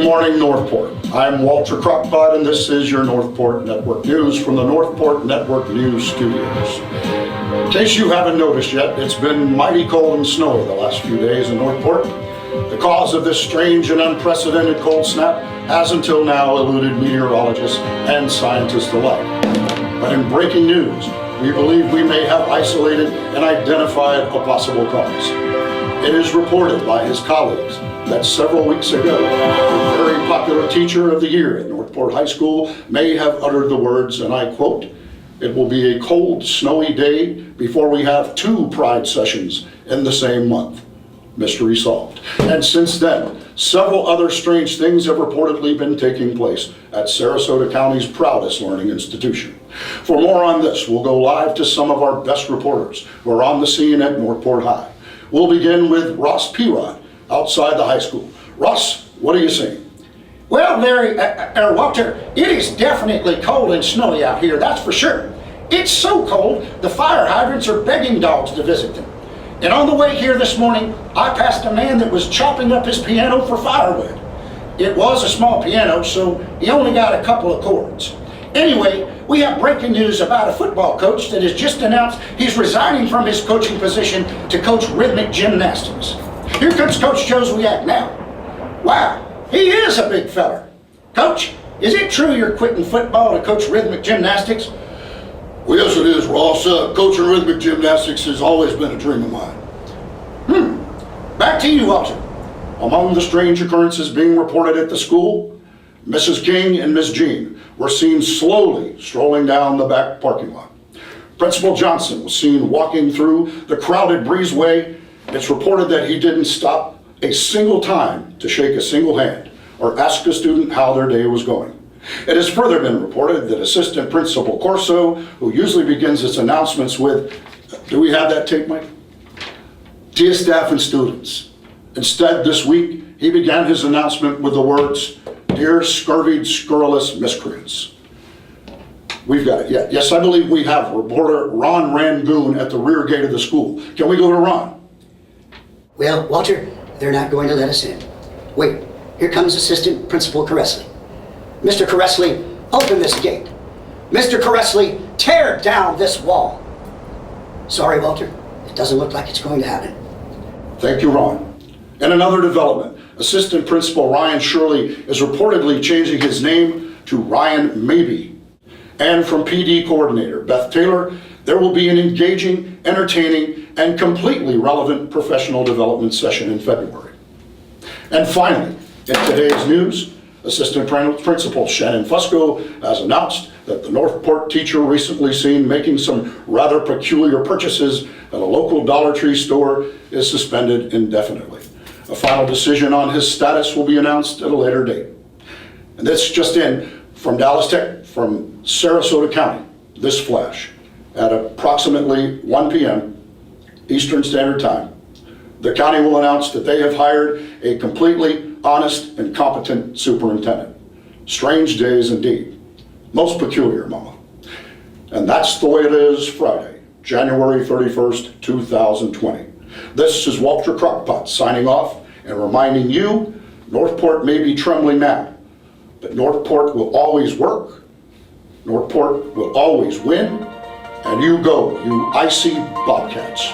morning, Northport. I'm Walter Crockpott, and this is your Northport Network News from the Northport Network News Studios. In case you haven't noticed yet, it's been mighty cold and snowy the last few days in Northport. The cause of this strange and unprecedented cold snap has until now eluded meteorologists and scientists alike. But in breaking news, we believe we may have isolated and identified a possible cause. It is reported by his colleagues that several weeks ago, a very popular teacher of the year at Northport High School may have uttered the words, and I quote, "It will be a cold, snowy day before we have 2 Pride sessions in the same month." Mystery solved. And since then, several other strange things have reportedly been taking place at Sarasota County's proudest learning institution. For more on this, we'll go live to some of our best reporters who are on the scene at Northport High. We'll begin with Ross Perod outside the high school. Ross, what are you seeing? Well, Walter, it is definitely cold and snowy out here, that's for sure. It's so cold, the fire hydrants are begging dogs to visit them. And on the way here this morning, I passed a man that was chopping up his piano for firewood. It was a small piano, so he only got a couple of chords. Anyway, we have breaking news about a football coach that has just announced he's resigning from his coaching position to coach rhythmic gymnastics. Here comes Coach Joswiak now. Wow, he is a big feller. Coach, is it true you're quitting football to coach rhythmic gymnastics? Well, yes, it is, Ross. Coaching rhythmic gymnastics has always been a dream of mine. Back to you, Walter. Among the strange occurrences being reported at the school, Mrs. King and Miss Jean were seen slowly strolling down the back parking lot. Principal Johnson was seen walking through the crowded breezeway. It's reported that he didn't stop a single time to shake a single hand or ask a student how their day was going. It has further been reported that Assistant Principal Corso, who usually begins his announcements with, do we have that tape, Mike? Dear staff and students. Instead, this week, he began his announcement with the words, Dear scurvied, scurrilous miscreants. We've got it, yeah. Yes, I believe we have reporter Ron Rangoon at the rear gate of the school. Can we go to Ron? Well, Walter, they're not going to let us in. Wait, here comes Assistant Principal Caressley. Mr. Caressley, open this gate. Mr. Caressley, tear down this wall. Sorry, Walter, it doesn't look like it's going to happen. Thank you, Ron. In another development, Assistant Principal Ryan Shirley is reportedly changing his name to Ryan Maybe. And from PD Coordinator Beth Taylor, there will be an engaging, entertaining, and completely relevant professional development session in February. And finally, in today's news, Assistant Principal Shannon Fusco has announced that the Northport teacher recently seen making some rather peculiar purchases at a local Dollar Tree store is suspended indefinitely. A final decision on his status will be announced at a later date. And this just in from Dallas Tech, from Sarasota County, this flash. At approximately 1 p.m. Eastern Standard Time, the county will announce that they have hired a completely honest and competent superintendent. Strange days indeed. Most peculiar, Mama. And that's the way it is Friday, January 31st, 2020. This is Walter Crockpott signing off and reminding you, Northport may be trembling now, but Northport will always work, Northport will always win, and you go, you icy Bobcats.